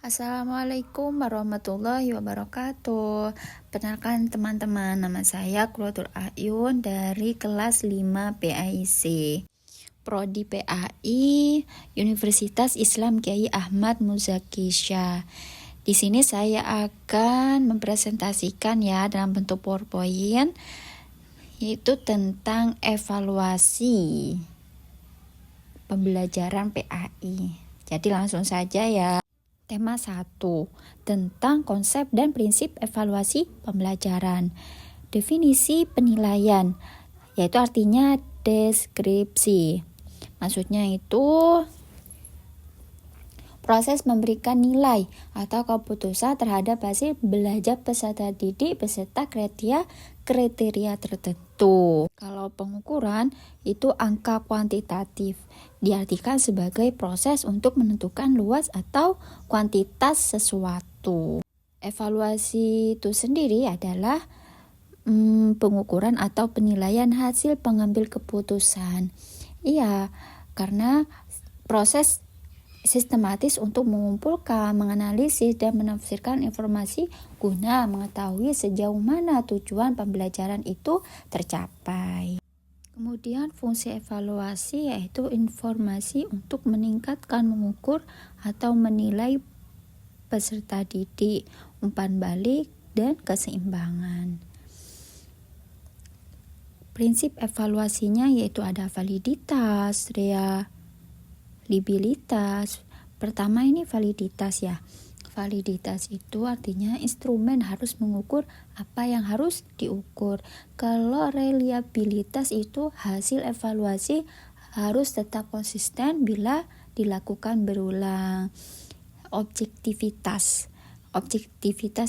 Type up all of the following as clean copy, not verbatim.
Assalamualaikum warahmatullahi wabarakatuh. Perkenalkan teman-teman, nama saya Quratul Ayun dari kelas 5 PAIC. Prodi PAI Universitas Islam Kiai Ahmad Muzaki Syah. Di sini saya akan mempresentasikan ya dalam bentuk PowerPoint, yaitu tentang evaluasi pembelajaran PAI. Jadi langsung saja ya. Tema 1, tentang konsep dan prinsip evaluasi pembelajaran. Definisi penilaian, yaitu artinya deskripsi. Maksudnya itu proses memberikan nilai atau keputusan terhadap hasil belajar peserta didik beserta kriteria tertentu. Kalau pengukuran itu angka kuantitatif, diartikan sebagai proses untuk menentukan luas atau kuantitas sesuatu. Evaluasi itu sendiri adalah pengukuran atau penilaian hasil pengambil keputusan. Iya, karena proses sistematis untuk mengumpulkan, menganalisis, dan menafsirkan informasi guna mengetahui sejauh mana tujuan pembelajaran itu tercapai. Kemudian fungsi evaluasi yaitu informasi untuk meningkatkan, mengukur, atau menilai peserta didik, umpan balik, dan keseimbangan. Prinsip evaluasinya yaitu ada validitas, reliabilitas. Pertama ini validitas ya. Validitas itu artinya instrumen harus mengukur apa yang harus diukur. Kalau reliabilitas itu hasil evaluasi harus tetap konsisten bila dilakukan berulang. Objektivitas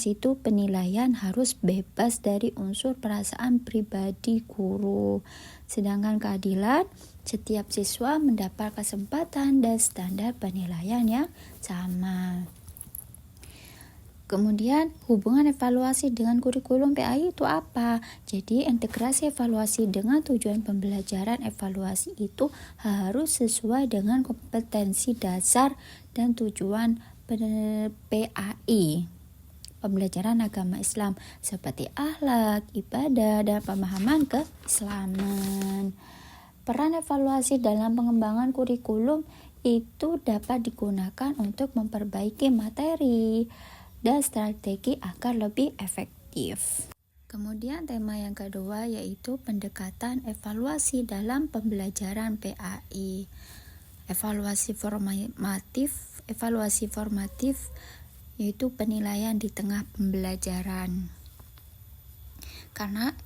itu penilaian harus bebas dari unsur perasaan pribadi guru. Sedangkan keadilan, setiap siswa mendapat kesempatan dan standar penilaian yang sama. Kemudian hubungan evaluasi dengan kurikulum PAI itu apa? Jadi integrasi evaluasi dengan tujuan pembelajaran evaluasi itu harus sesuai dengan kompetensi dasar dan tujuan PAI, pembelajaran agama Islam, seperti akhlak, ibadah, dan pemahaman keislaman. Peran evaluasi dalam pengembangan kurikulum itu dapat digunakan untuk memperbaiki materi dan strategi agar lebih efektif. Kemudian tema yang kedua yaitu pendekatan evaluasi dalam pembelajaran PAI. Evaluasi formatif yaitu penilaian di tengah pembelajaran. Karena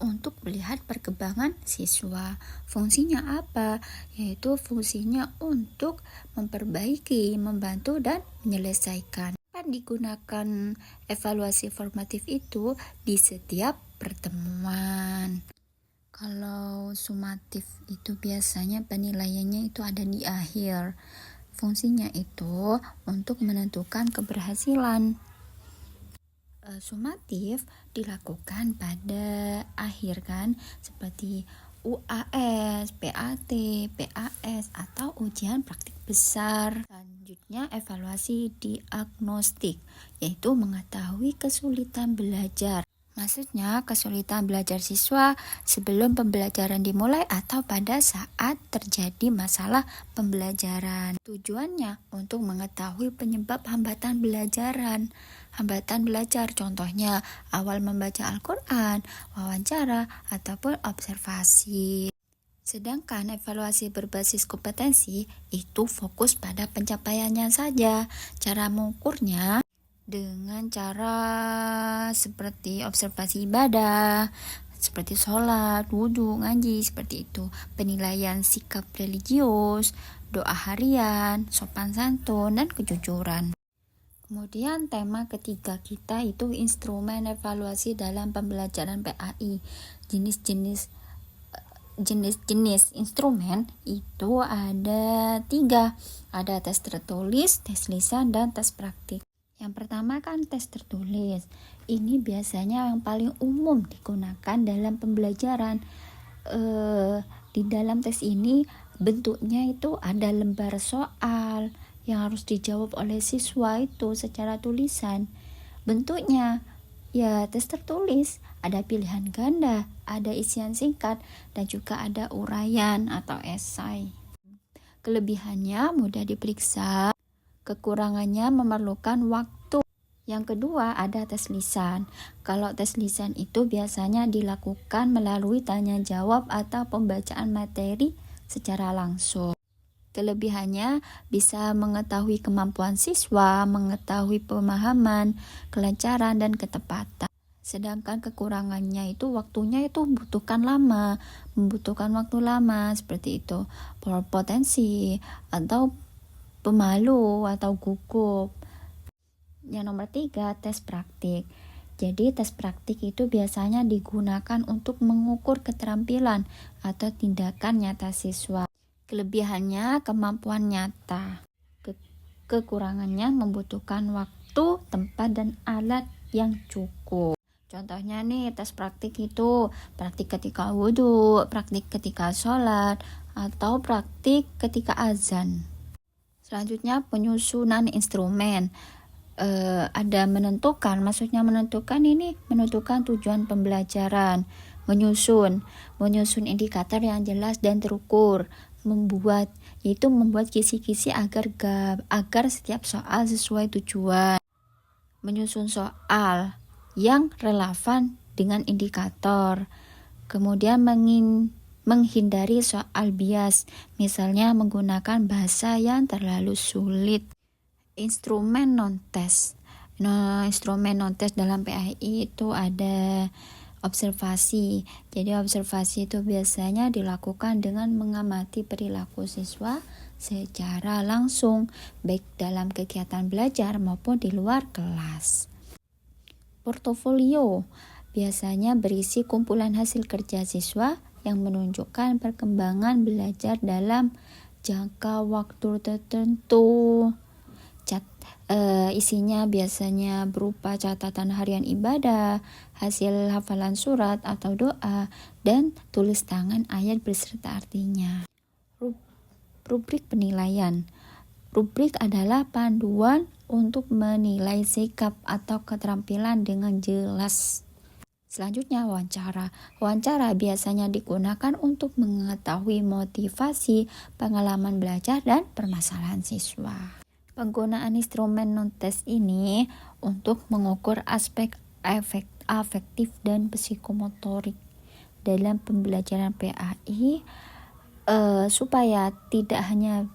untuk melihat perkembangan siswa. Fungsinya apa? Yaitu fungsinya untuk memperbaiki, membantu, dan menyelesaikan. Digunakan evaluasi formatif itu di setiap pertemuan. Kalau sumatif itu biasanya penilaiannya itu ada di akhir. Fungsinya itu untuk menentukan keberhasilan. Sumatif dilakukan pada akhir kan, seperti UAS, PAT, PAS, atau ujian praktik besar. Selanjutnya evaluasi diagnostik, yaitu mengetahui kesulitan belajar. Maksudnya kesulitan belajar siswa sebelum pembelajaran dimulai atau pada saat terjadi masalah pembelajaran. Tujuannya untuk mengetahui penyebab hambatan belajar, contohnya awal membaca Al-Quran, wawancara, ataupun observasi. Sedangkan evaluasi berbasis kompetensi itu fokus pada pencapaiannya saja. Cara mengukurnya dengan cara seperti observasi ibadah, seperti sholat, wudhu, ngaji, seperti itu. Penilaian sikap religius, doa harian, sopan santun, dan kejujuran. Kemudian tema ketiga kita itu instrumen evaluasi dalam pembelajaran PAI. Jenis-jenis instrumen itu ada 3. Ada tes tertulis, tes lisan, dan tes praktik. Yang pertama kan tes tertulis. Ini biasanya yang paling umum digunakan dalam pembelajaran. Di dalam tes ini bentuknya itu ada lembar soal yang harus dijawab oleh siswa itu secara tulisan. Bentuknya ya tes tertulis, ada pilihan ganda, ada isian singkat, dan juga ada uraian atau esai. Kelebihannya mudah diperiksa, kekurangannya memerlukan waktu. Yang kedua ada tes lisan. Kalau tes lisan itu biasanya dilakukan melalui tanya jawab atau pembacaan materi secara langsung. Kelebihannya bisa mengetahui kemampuan siswa, mengetahui pemahaman, kelancaran, dan ketepatan. Sedangkan kekurangannya itu waktunya itu membutuhkan waktu lama seperti itu. Berpotensi atau pemalu atau gugup. Yang nomor 3, tes praktik. Jadi tes praktik itu biasanya digunakan untuk mengukur keterampilan atau tindakan nyata siswa. Kelebihannya kemampuan nyata. Kekurangannya membutuhkan waktu, tempat, dan alat yang cukup. Contohnya nih, tes praktik itu praktik ketika wudhu, praktik ketika sholat, atau praktik ketika azan. Selanjutnya penyusunan instrumen. Ada menentukan tujuan pembelajaran, menyusun indikator yang jelas dan terukur, membuat kisi-kisi agar setiap soal sesuai tujuan, menyusun soal yang relevan dengan indikator, kemudian menghindari soal bias, misalnya menggunakan bahasa yang terlalu sulit. Instrumen non-tes. Instrumen non-tes dalam PAI itu ada observasi. Jadi observasi itu biasanya dilakukan dengan mengamati perilaku siswa secara langsung, baik dalam kegiatan belajar maupun di luar kelas. Portofolio biasanya berisi kumpulan hasil kerja siswa yang menunjukkan perkembangan belajar dalam jangka waktu tertentu. Isinya biasanya berupa catatan harian ibadah, hasil hafalan surat atau doa, dan tulis tangan ayat beserta artinya. Rubrik penilaian. Rubrik adalah panduan untuk menilai sikap atau keterampilan dengan jelas. Selanjutnya wawancara. Wawancara biasanya digunakan untuk mengetahui motivasi, pengalaman belajar, dan permasalahan siswa. Penggunaan instrumen non-tes ini untuk mengukur aspek afektif dan psikomotorik dalam pembelajaran PAI supaya tidak hanya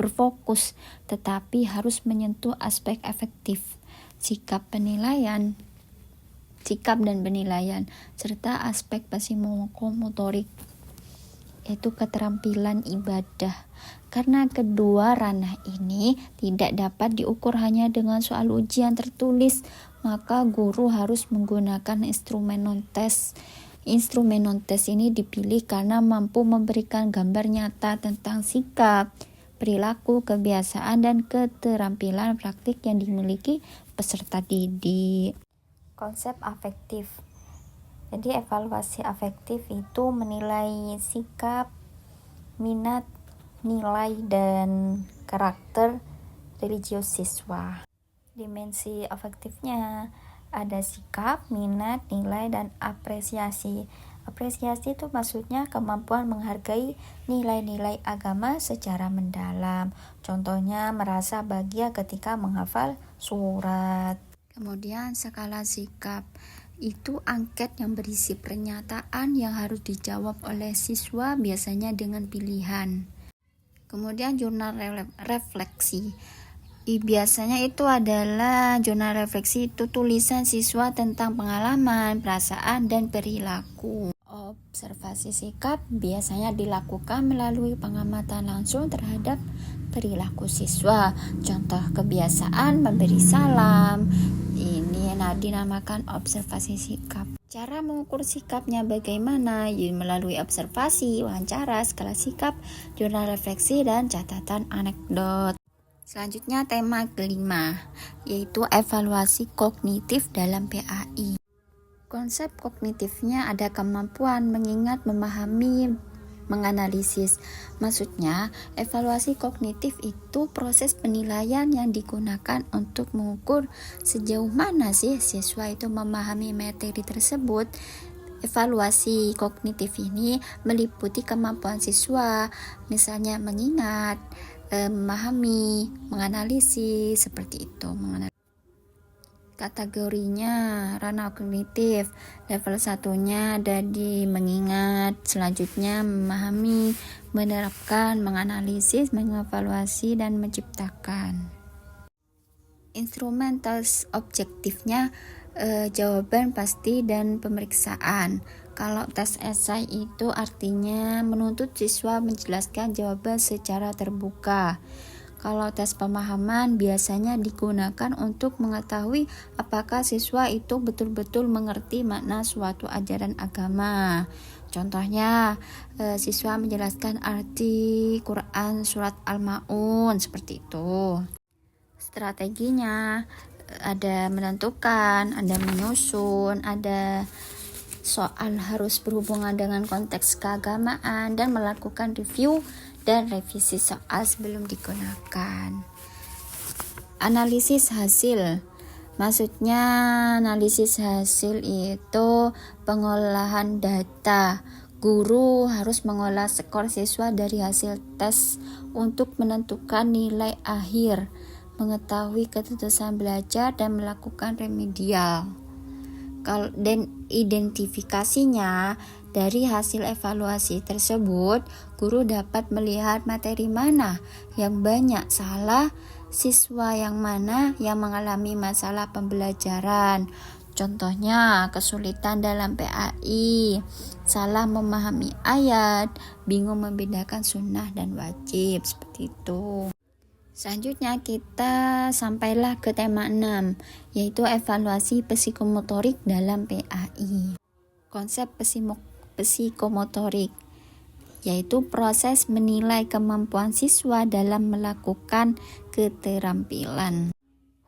berfokus tetapi harus menyentuh aspek efektif, sikap dan penilaian serta aspek psikomotorik, yaitu keterampilan ibadah. Karena kedua ranah ini tidak dapat diukur hanya dengan soal ujian tertulis, maka guru harus menggunakan instrumen non-tes. Instrumen non-tes ini dipilih karena mampu memberikan gambar nyata tentang sikap, perilaku, kebiasaan, dan keterampilan praktik yang dimiliki peserta didik. Konsep afektif. Jadi evaluasi afektif itu menilai sikap, minat, nilai, dan karakter religius siswa. Dimensi afektifnya ada sikap, minat, nilai, dan apresiasi. Apresiasi itu maksudnya kemampuan menghargai nilai-nilai agama secara mendalam. Contohnya merasa bahagia ketika menghafal surat. Kemudian skala sikap itu angket yang berisi pernyataan yang harus dijawab oleh siswa biasanya dengan pilihan. Kemudian jurnal refleksi. Biasanya itu adalah jurnal refleksi itu tulisan siswa tentang pengalaman, perasaan, dan perilaku. Observasi sikap biasanya dilakukan melalui pengamatan langsung terhadap perilaku siswa. Contoh kebiasaan memberi salam. Ini dinamakan observasi sikap. Cara mengukur sikapnya bagaimana? Melalui observasi, wawancara, skala sikap, jurnal refleksi, dan catatan anekdot. Selanjutnya tema kelima, yaitu evaluasi kognitif dalam PAI. Konsep kognitifnya ada kemampuan mengingat, memahami, menganalisis. Maksudnya, evaluasi kognitif itu proses penilaian yang digunakan untuk mengukur sejauh mana sih siswa itu memahami materi tersebut. Evaluasi kognitif ini meliputi kemampuan siswa, misalnya mengingat, memahami, menganalisis, seperti itu. Kategorinya ranah kognitif. Level 1-nya ada di mengingat, selanjutnya memahami, menerapkan, menganalisis, mengevaluasi, dan menciptakan. Instrumen tes objektifnya jawaban pasti dan pemeriksaan. Kalau tes esai itu artinya menuntut siswa menjelaskan jawaban secara terbuka. Kalau tes pemahaman biasanya digunakan untuk mengetahui apakah siswa itu betul-betul mengerti makna suatu ajaran agama. Contohnya, siswa menjelaskan arti Quran surat Al-Maun, seperti itu. Strateginya ada menentukan, ada menyusun, ada soal harus berhubungan dengan konteks keagamaan, dan melakukan review dan revisi soal sebelum digunakan. Analisis hasil. Maksudnya analisis hasil itu pengolahan data. Guru harus mengolah skor siswa dari hasil tes untuk menentukan nilai akhir, mengetahui keputusan belajar, dan melakukan remedial. Dan identifikasinya dari hasil evaluasi tersebut, guru dapat melihat materi mana yang banyak salah, siswa yang mana yang mengalami masalah pembelajaran. Contohnya, kesulitan dalam PAI, salah memahami ayat, bingung membedakan sunnah dan wajib, seperti itu. Selanjutnya kita sampailah ke tema 6, yaitu evaluasi psikomotorik dalam PAI. Konsep psikomotorik yaitu proses menilai kemampuan siswa dalam melakukan keterampilan.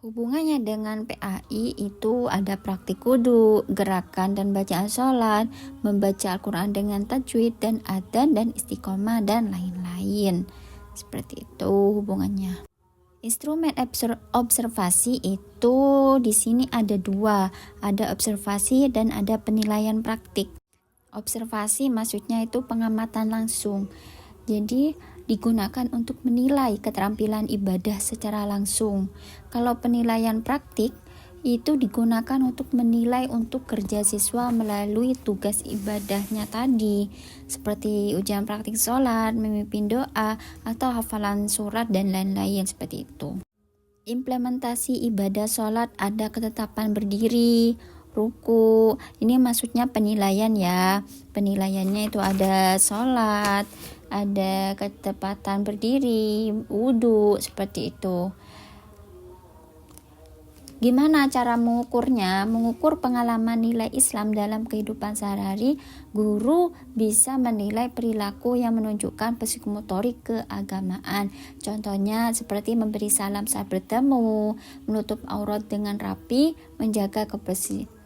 Hubungannya dengan PAI itu ada praktik wudu, gerakan dan bacaan sholat, membaca Al-Quran dengan tajwid dan adzan dan istiqomah, dan lain-lain. Seperti itu hubungannya. Instrumen observasi itu di sini ada 2, ada observasi dan ada penilaian praktik. Observasi maksudnya itu pengamatan langsung. Jadi digunakan untuk menilai keterampilan ibadah secara langsung. Kalau penilaian praktik itu digunakan untuk menilai untuk kerja siswa melalui tugas ibadahnya tadi, seperti ujian praktik sholat, memimpin doa, atau hafalan surat, dan lain-lain seperti itu. Implementasi ibadah sholat ada ketetapan berdiri, ruku. Ini maksudnya penilaian ya. Penilaiannya itu ada sholat, ada ketepatan berdiri, wudu, seperti itu. Gimana cara mengukurnya? Mengukur pengalaman nilai Islam dalam kehidupan sehari-hari, guru bisa menilai perilaku yang menunjukkan psikomotorik keagamaan. Contohnya seperti memberi salam saat bertemu, menutup aurat dengan rapi, menjaga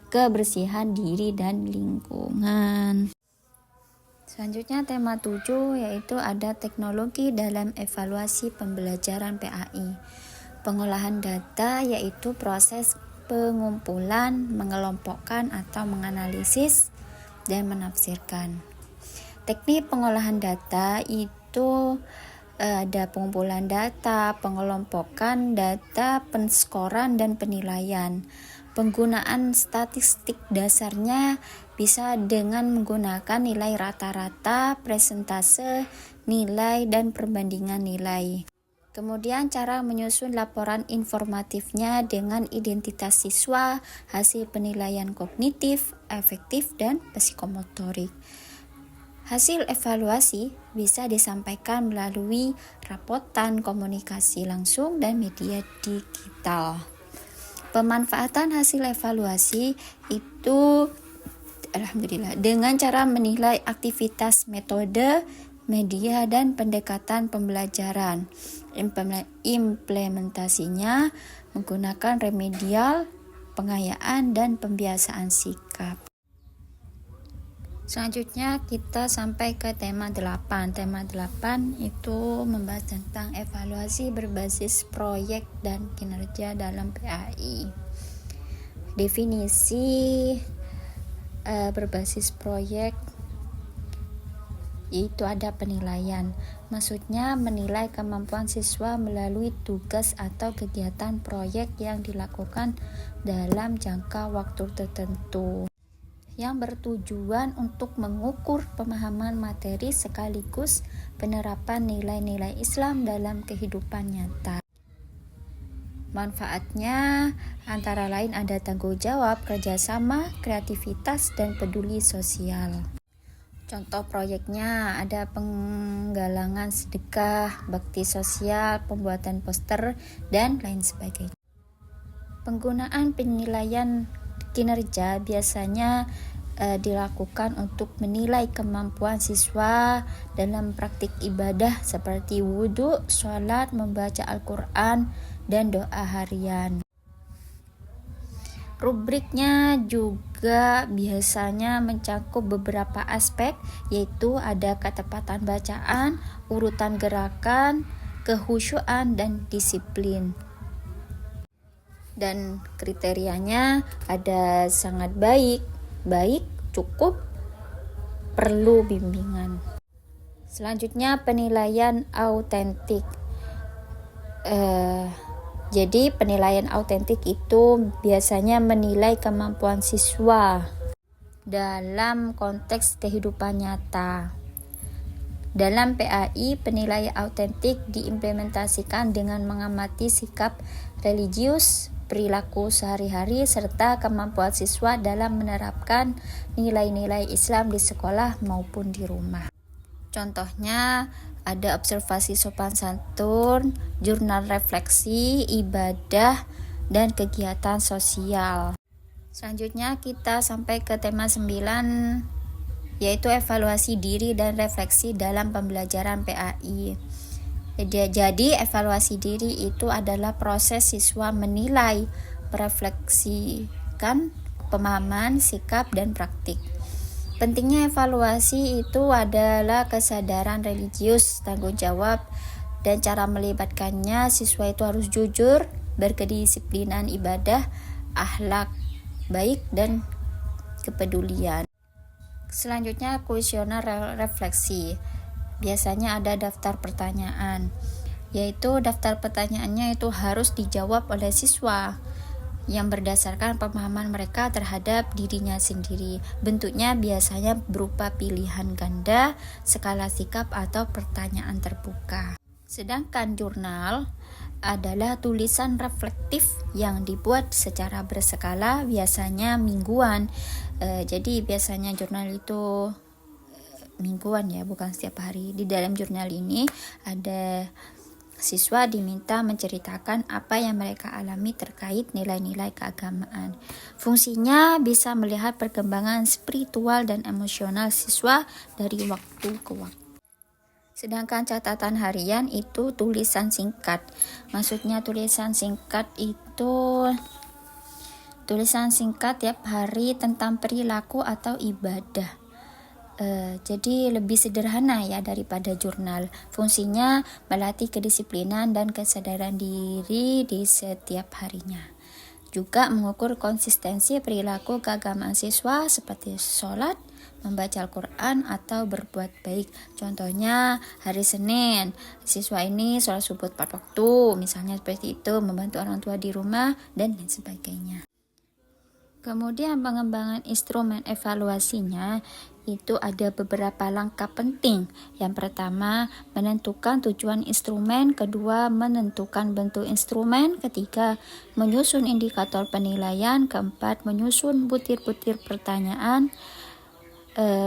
kebersihan diri dan lingkungan. Selanjutnya tema 7 yaitu ada teknologi dalam evaluasi pembelajaran PAI. Pengolahan data yaitu proses pengumpulan, mengelompokkan atau menganalisis dan menafsirkan. Teknik pengolahan data itu ada pengumpulan data, pengelompokan data, penskoran, dan penilaian. Penggunaan statistik dasarnya bisa dengan menggunakan nilai rata-rata, presentase, nilai, dan perbandingan nilai. Kemudian cara menyusun laporan informatifnya dengan identitas siswa, hasil penilaian kognitif, efektif, dan psikomotorik. Hasil evaluasi bisa disampaikan melalui rapotan, komunikasi langsung, dan media digital. Pemanfaatan hasil evaluasi itu alhamdulillah dengan cara menilai aktivitas, metode, media, dan pendekatan pembelajaran. Implementasinya menggunakan remedial, pengayaan, dan pembiasaan sikap. Selanjutnya kita sampai ke tema 8. Tema 8 itu membahas tentang evaluasi berbasis proyek dan kinerja dalam PAI. Definisi berbasis proyek yaitu ada penilaian. Maksudnya menilai kemampuan siswa melalui tugas atau kegiatan proyek yang dilakukan dalam jangka waktu tertentu, yang bertujuan untuk mengukur pemahaman materi sekaligus penerapan nilai-nilai Islam dalam kehidupan nyata. Manfaatnya antara lain ada tanggung jawab, kerjasama, kreativitas, dan peduli sosial. Contoh proyeknya ada penggalangan sedekah, bakti sosial, pembuatan poster, dan lain sebagainya. Penggunaan penilaian kinerja biasanya dilakukan untuk menilai kemampuan siswa dalam praktik ibadah seperti wudhu, sholat, membaca Al-Quran, dan doa harian. Rubriknya juga biasanya mencakup beberapa aspek, yaitu ada ketepatan bacaan, urutan gerakan, kehusyuan, dan disiplin. Dan kriterianya ada sangat baik, cukup, perlu bimbingan. Selanjutnya penilaian autentik. Jadi penilaian autentik itu biasanya menilai kemampuan siswa dalam konteks kehidupan nyata. Dalam PAI, penilaian autentik diimplementasikan dengan mengamati sikap religius, perilaku sehari-hari, serta kemampuan siswa dalam menerapkan nilai-nilai Islam di sekolah maupun di rumah. Contohnya ada observasi sopan santun, jurnal refleksi, ibadah, dan kegiatan sosial. Selanjutnya kita sampai ke tema 9, yaitu evaluasi diri dan refleksi dalam pembelajaran PAI. Jadi evaluasi diri itu adalah proses siswa menilai, merefleksikan pemahaman, sikap, dan praktik. Pentingnya evaluasi itu adalah kesadaran religius, tanggung jawab, dan cara melibatkannya. Siswa itu harus jujur, berkedisiplinan ibadah, akhlak baik, dan kepedulian. Selanjutnya kuesioner refleksi. Biasanya ada daftar pertanyaan, yaitu daftar pertanyaannya itu harus dijawab oleh siswa yang berdasarkan pemahaman mereka terhadap dirinya sendiri. Bentuknya biasanya berupa pilihan ganda, skala sikap, atau pertanyaan terbuka. Sedangkan jurnal adalah tulisan reflektif yang dibuat secara berskala, biasanya mingguan. Jadi biasanya jurnal itu mingguan ya, bukan setiap hari. Di dalam jurnal ini ada siswa diminta menceritakan apa yang mereka alami terkait nilai-nilai keagamaan. Fungsinya bisa melihat perkembangan spiritual dan emosional siswa dari waktu ke waktu. Sedangkan catatan harian itu tulisan singkat. Maksudnya tulisan singkat itu tulisan singkat tiap hari tentang perilaku atau ibadah. Jadi lebih sederhana ya daripada jurnal. Fungsinya melatih kedisiplinan dan kesadaran diri di setiap harinya. Juga mengukur konsistensi perilaku keagamaan siswa seperti sholat, membaca Al-Quran, atau berbuat baik. Contohnya hari Senin, siswa ini sholat subuh 4 waktu, misalnya seperti itu, membantu orang tua di rumah, dan lain sebagainya. Kemudian pengembangan instrumen evaluasinya itu ada beberapa langkah penting. Yang pertama, menentukan tujuan instrumen. Kedua, menentukan bentuk instrumen. Ketiga, menyusun indikator penilaian. Keempat, menyusun butir-butir pertanyaan.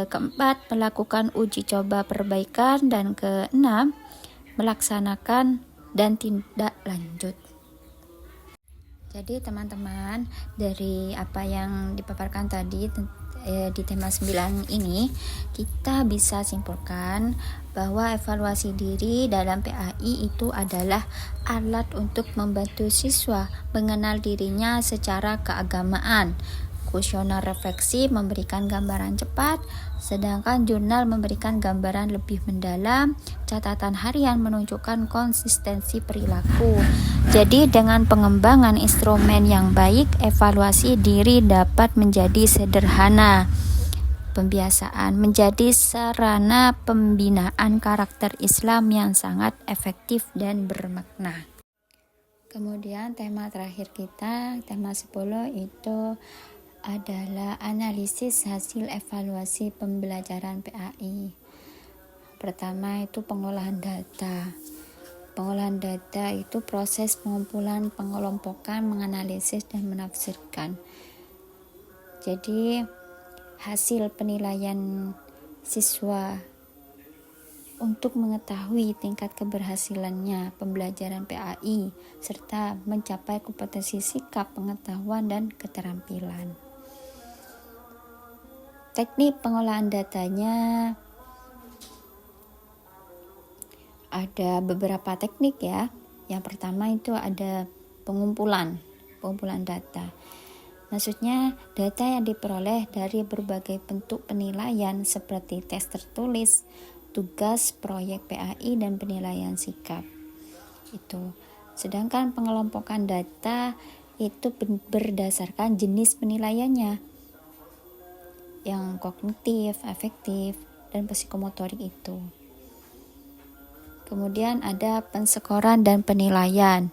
Keempat, melakukan uji coba perbaikan. Dan keenam, melaksanakan dan tindak lanjut. Jadi teman-teman, dari apa yang dipaparkan tadi di tema 9 ini, kita bisa simpulkan bahwa evaluasi diri dalam PAI itu adalah alat untuk membantu siswa mengenal dirinya secara keagamaan, kuesioner refleksi memberikan gambaran cepat, sedangkan jurnal memberikan gambaran lebih mendalam. Catatan harian menunjukkan konsistensi perilaku. Jadi dengan pengembangan instrumen yang baik, evaluasi diri dapat menjadi sederhana. Pembiasaan menjadi sarana pembinaan karakter Islam yang sangat efektif dan bermakna. Kemudian tema terakhir kita, tema 10 itu adalah analisis hasil evaluasi pembelajaran PAI. Pertama itu pengolahan data. Pengolahan data itu proses pengumpulan, pengelompokan, menganalisis, dan menafsirkan. Jadi hasil penilaian siswa untuk mengetahui tingkat keberhasilannya pembelajaran PAI serta mencapai kompetensi sikap, pengetahuan, dan keterampilan. Teknik pengolahan datanya ada beberapa teknik ya. Yang pertama itu ada pengumpulan data. Maksudnya data yang diperoleh dari berbagai bentuk penilaian seperti tes tertulis, tugas, proyek PAI, dan penilaian sikap. Itu. Sedangkan pengelompokan data itu berdasarkan jenis penilaiannya. Yang kognitif, afektif, dan psikomotorik itu. Kemudian ada penskoran dan penilaian.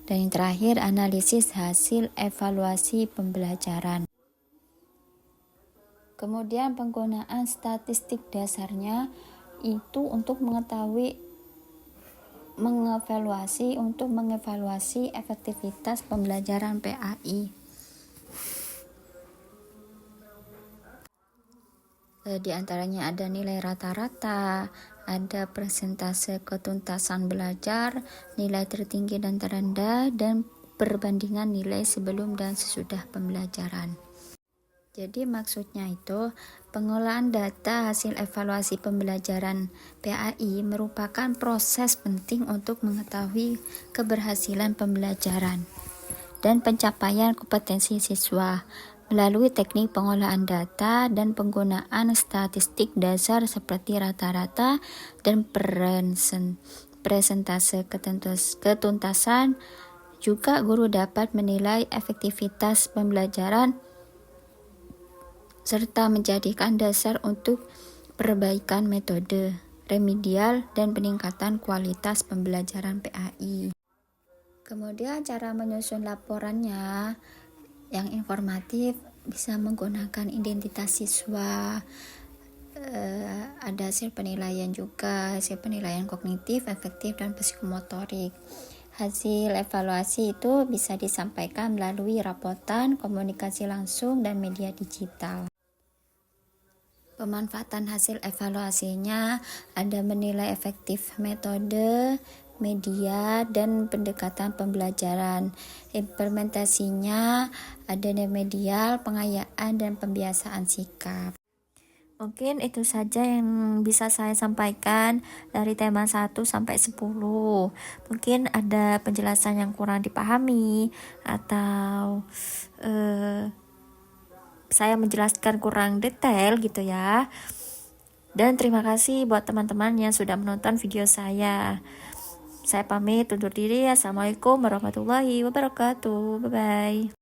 Dan yang terakhir, analisis hasil evaluasi pembelajaran. Kemudian penggunaan statistik dasarnya itu untuk mengevaluasi efektivitas pembelajaran PAI. Di antaranya ada nilai rata-rata, ada persentase ketuntasan belajar, nilai tertinggi dan terendah, dan perbandingan nilai sebelum dan sesudah pembelajaran. Jadi maksudnya itu, pengolahan data hasil evaluasi pembelajaran PAI merupakan proses penting untuk mengetahui keberhasilan pembelajaran dan pencapaian kompetensi siswa melalui teknik pengolahan data dan penggunaan statistik dasar seperti rata-rata dan persentase ketuntasan. Juga guru dapat menilai efektivitas pembelajaran serta menjadikan dasar untuk perbaikan metode remedial dan peningkatan kualitas pembelajaran PAI. Kemudian cara menyusun laporannya yang informatif bisa menggunakan identitas siswa, ada hasil penilaian juga, hasil penilaian kognitif, afektif, dan psikomotorik. Hasil evaluasi itu bisa disampaikan melalui rapotan, komunikasi langsung, dan media digital. Pemanfaatan hasil evaluasinya ada menilai efektif metode, media, dan pendekatan pembelajaran. Implementasinya ada remedial, pengayaan, dan pembiasaan sikap. Mungkin itu saja yang bisa saya sampaikan dari tema 1 sampai 10. Mungkin ada penjelasan yang kurang dipahami atau saya menjelaskan kurang detail gitu ya. Dan terima kasih buat teman-teman yang sudah menonton video saya. Saya pamit undur diri. Assalamualaikum warahmatullahi wabarakatuh. Bye-bye.